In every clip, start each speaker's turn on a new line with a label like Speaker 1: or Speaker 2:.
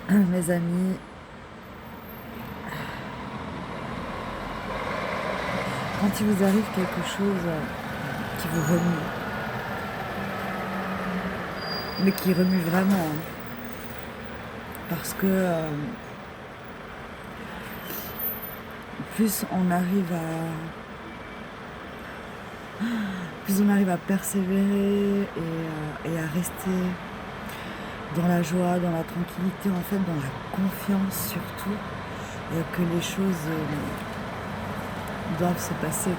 Speaker 1: mes amis, quand il vous arrive quelque chose qui vous remue, mais qui remue vraiment, hein, parce que plus on arrive à persévérer et à rester dans la joie, dans la tranquillité, en fait, dans la confiance surtout, que les choses doivent se passer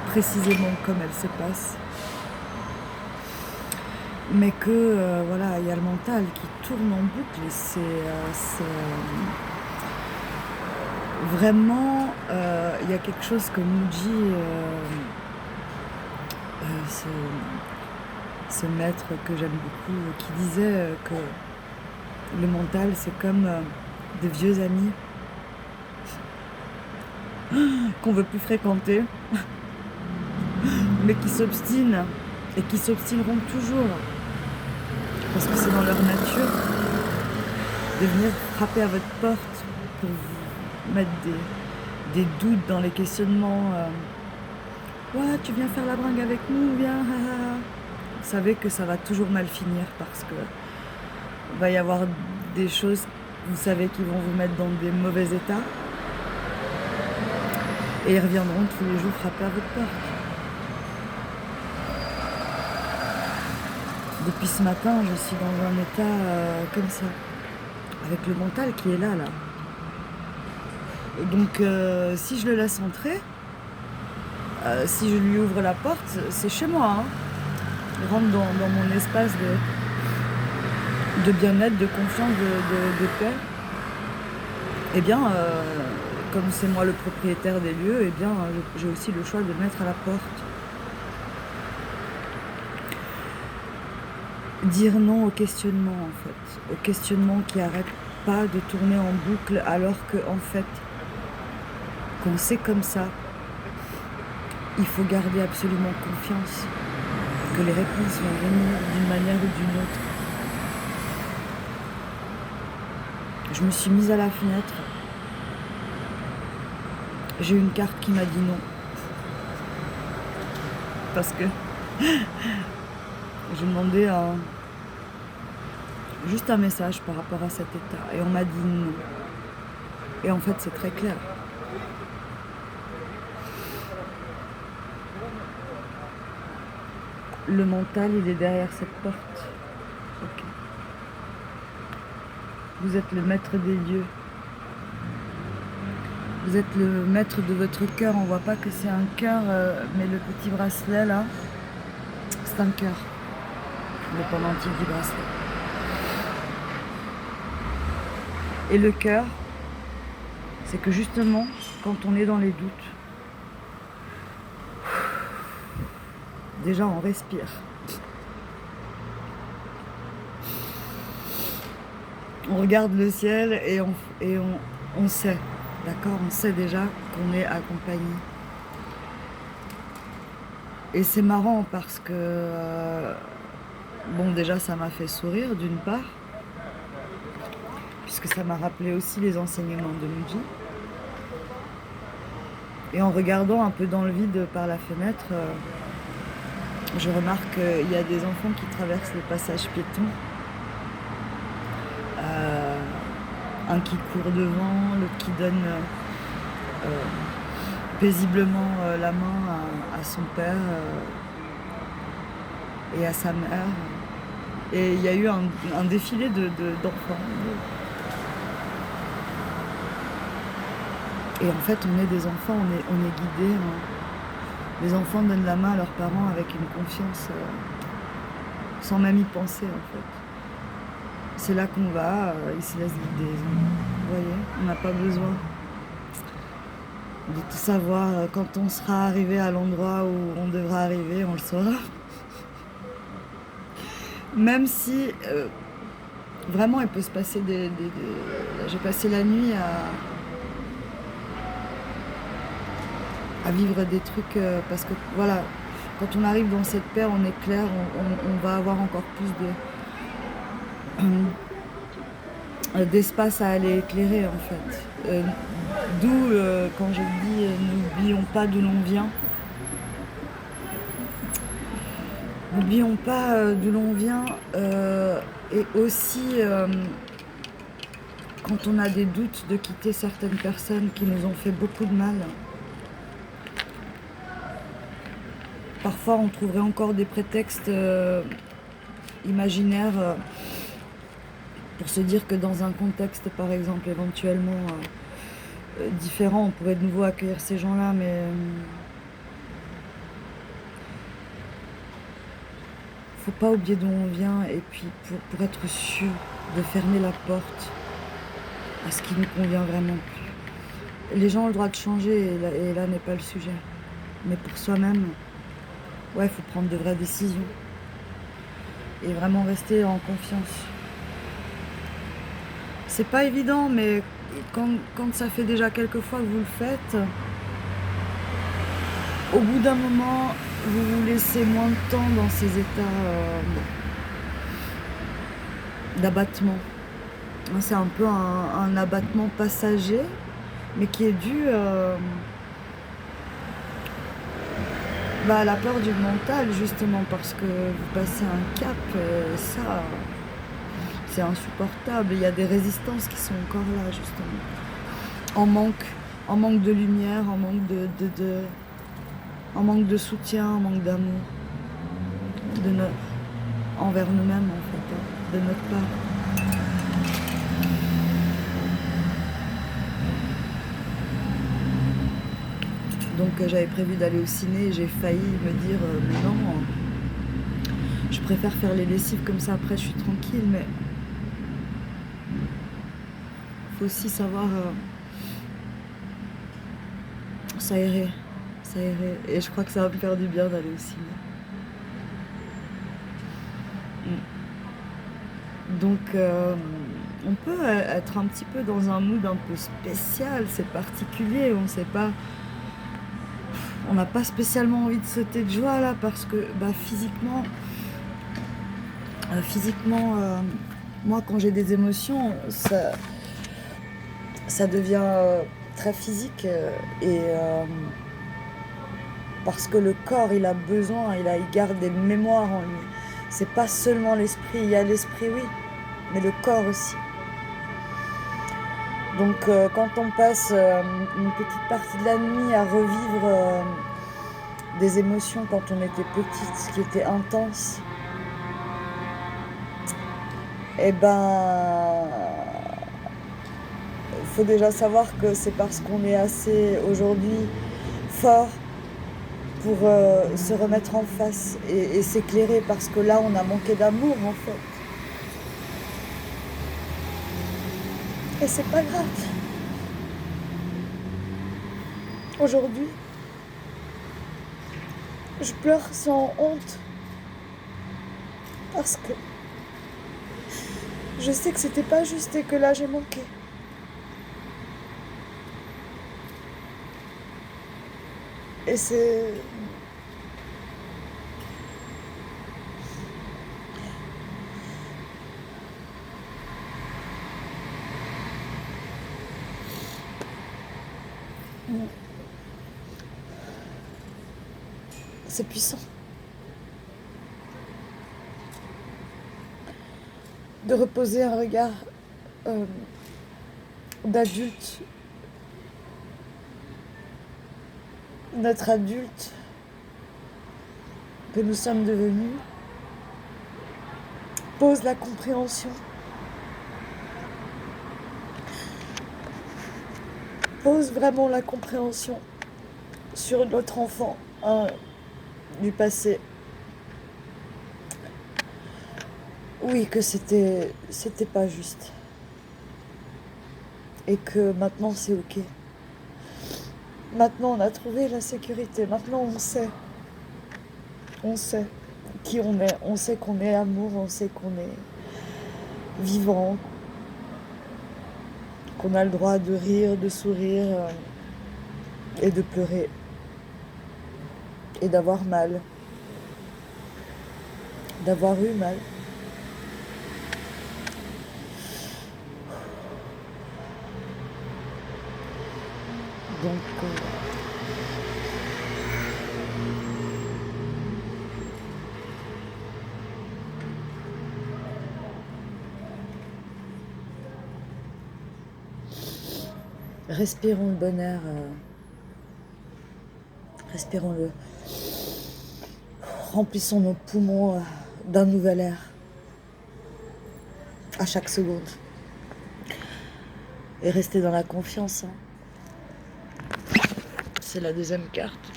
Speaker 1: précisément comme elles se passent, mais que voilà, il y a le mental qui tourne en boucle et c'est vraiment il y a quelque chose que nous dit ce maître que j'aime beaucoup, qui disait que le mental c'est comme des vieux amis qu'on veut plus fréquenter, mais qui s'obstinent et qui s'obstineront toujours, parce que c'est dans leur nature de venir frapper à votre porte pour vous mettre des doutes dans les questionnements. Ouais, tu viens faire la bringue avec nous, viens. Vous savez que ça va toujours mal finir parce que il va y avoir des choses, vous savez, qui vont vous mettre dans des mauvais états. Et ils reviendront tous les jours frapper à votre porte. Depuis ce matin, je suis dans un état comme ça, avec le mental qui est là. Et donc, si je le laisse entrer, si je lui ouvre la porte, c'est chez moi. Hein. Il rentre dans mon espace de bien-être, de confiance, de paix. Eh bien, comme c'est moi le propriétaire des lieux, eh bien, j'ai aussi le choix de le mettre à la porte. Dire non au questionnement, en fait. Au questionnement qui n'arrête pas de tourner en boucle, alors que, en fait, quand c'est comme ça, il faut garder absolument confiance que les réponses vont venir d'une manière ou d'une autre. Je me suis mise à la fenêtre. J'ai eu une carte qui m'a dit non. Parce que j'ai demandé juste un message par rapport à cet état. Et on m'a dit non. Et en fait, c'est très clair. Le mental, il est derrière cette porte. Ok. Vous êtes le maître des lieux. Vous êtes le maître de votre cœur. On voit pas que c'est un cœur, mais le petit bracelet là, c'est un cœur. Le pendentif du bracelet. Et le cœur, c'est que justement, quand on est dans les doutes, déjà on respire. On regarde le ciel et on sait, d'accord? On sait déjà qu'on est accompagné. Et c'est marrant parce que, bon, déjà ça m'a fait sourire d'une part, puisque ça m'a rappelé aussi les enseignements de Luigi. Et en regardant un peu dans le vide par la fenêtre, je remarque qu'il y a des enfants qui traversent le passage piéton. Un qui court devant, l'autre qui donne paisiblement la main à son père et à sa mère. Et il y a eu un défilé d'enfants. Et en fait, on est des enfants, on est guidés. Hein. Les enfants donnent la main à leurs parents avec une confiance sans même y penser, en fait. C'est là qu'on va, ils se laissent guider. Vous voyez, on n'a pas besoin de tout savoir. Quand on sera arrivé à l'endroit où on devra arriver, on le saura. Même si, vraiment, il peut se passer j'ai passé la nuit à vivre des trucs, parce que, voilà, quand on arrive dans cette paix, on est clair, on va avoir encore plus d'espace à aller éclairer en fait. D'où quand je dis n'oublions pas d'où l'on vient. N'oublions pas d'où l'on vient et aussi quand on a des doutes de quitter certaines personnes qui nous ont fait beaucoup de mal. Parfois on trouverait encore des prétextes imaginaires pour se dire que dans un contexte par exemple éventuellement différent, on pourrait de nouveau accueillir ces gens-là, mais faut pas oublier d'où on vient et puis pour être sûr de fermer la porte à ce qui nous convient vraiment plus. Les gens ont le droit de changer et là n'est pas le sujet. Mais pour soi-même, ouais, il faut prendre de vraies décisions et vraiment rester en confiance. C'est pas évident, mais quand ça fait déjà quelques fois que vous le faites, au bout d'un moment, vous vous laissez moins de temps dans ces états d'abattement. C'est un peu un abattement passager, mais qui est dû à la peur du mental, justement, parce que vous passez un cap, ça, c'est insupportable. Il y a des résistances qui sont encore là, justement. En manque de lumière, en manque de soutien, en manque d'amour envers nous-mêmes, en fait, de notre part. Donc j'avais prévu d'aller au ciné et j'ai failli me dire mais non, je préfère faire les lessives comme ça, après je suis tranquille, mais il faut aussi savoir s'aérer. Et je crois que ça va me faire du bien d'aller au ciné. Donc on peut être un petit peu dans un mood un peu spécial, c'est particulier, on sait pas. On n'a pas spécialement envie de sauter de joie là parce que physiquement, moi quand j'ai des émotions, ça devient très physique et parce que le corps il a besoin, il garde des mémoires en lui. C'est pas seulement l'esprit, il y a l'esprit oui, mais le corps aussi. Donc quand on passe une petite partie de la nuit à revivre des émotions quand on était petite, ce qui était intense, il faut déjà savoir que c'est parce qu'on est assez aujourd'hui fort pour se remettre en face et s'éclairer, parce que là on a manqué d'amour en fait. Et c'est pas grave. Aujourd'hui, je pleure sans honte parce que je sais que c'était pas juste et que là j'ai manqué. Et c'est... C'est puissant. De reposer un regard d'adulte, notre adulte que nous sommes devenus, pose la compréhension, pose vraiment la compréhension sur notre enfant du passé. Oui, que c'était pas juste. Et que maintenant c'est ok. Maintenant on a trouvé la sécurité. Maintenant on sait. On sait qui on est. On sait qu'on est amour. On sait qu'on est vivant. Qu'on a le droit de rire, de sourire et de pleurer. Et d'avoir mal. D'avoir eu mal. Donc, respirons le bon air, respirons-le. Remplissons nos poumons d'un nouvel air à chaque seconde. Et restez dans la confiance. Hein. C'est la deuxième carte.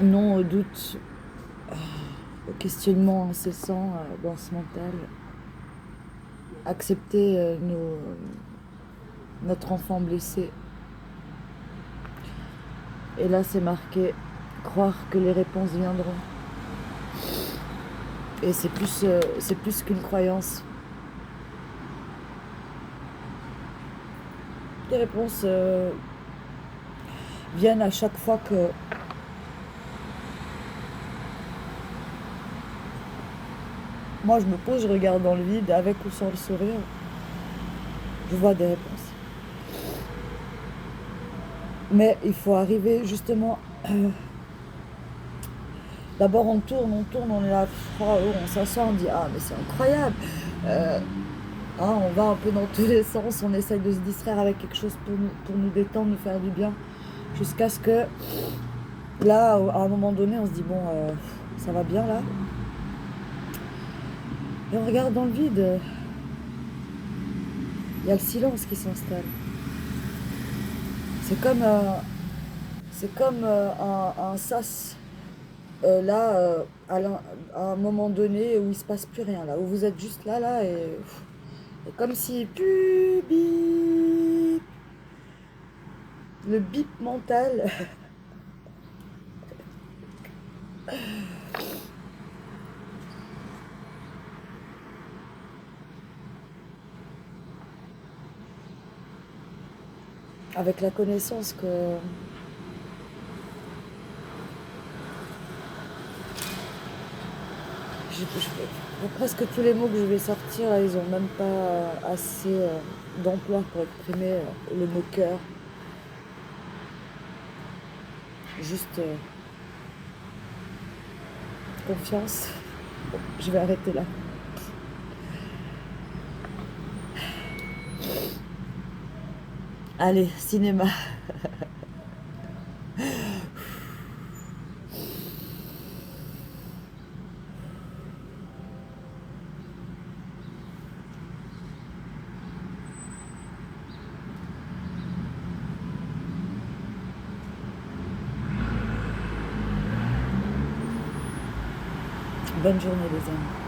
Speaker 1: Non au doute, au questionnement incessant dans ce mental. Accepter notre enfant blessé. Et là, c'est marqué croire que les réponses viendront. Et c'est plus qu'une croyance. Les réponses viennent à chaque fois que moi je me pose, je regarde dans le vide, avec ou sans le sourire, je vois des réponses. Mais il faut arriver justement. D'abord on tourne, on est là, on s'assoit, on dit ah mais c'est incroyable. On va un peu dans tous les sens, on essaye de se distraire avec quelque chose pour nous détendre, nous faire du bien. Jusqu'à ce que là, à un moment donné, on se dit bon, ça va bien là. Et on regarde dans le vide. Il y a le silence qui s'installe. C'est comme un sas. Là, à un moment donné où il se passe plus rien, là, où vous êtes juste là, et comme si bip, le bip mental. Avec la connaissance que presque tous les mots que je vais sortir, là, ils n'ont même pas assez d'ampleur pour exprimer le mot cœur. Juste confiance. Bon, je vais arrêter là. Allez, cinéma. Bonne journée les amis.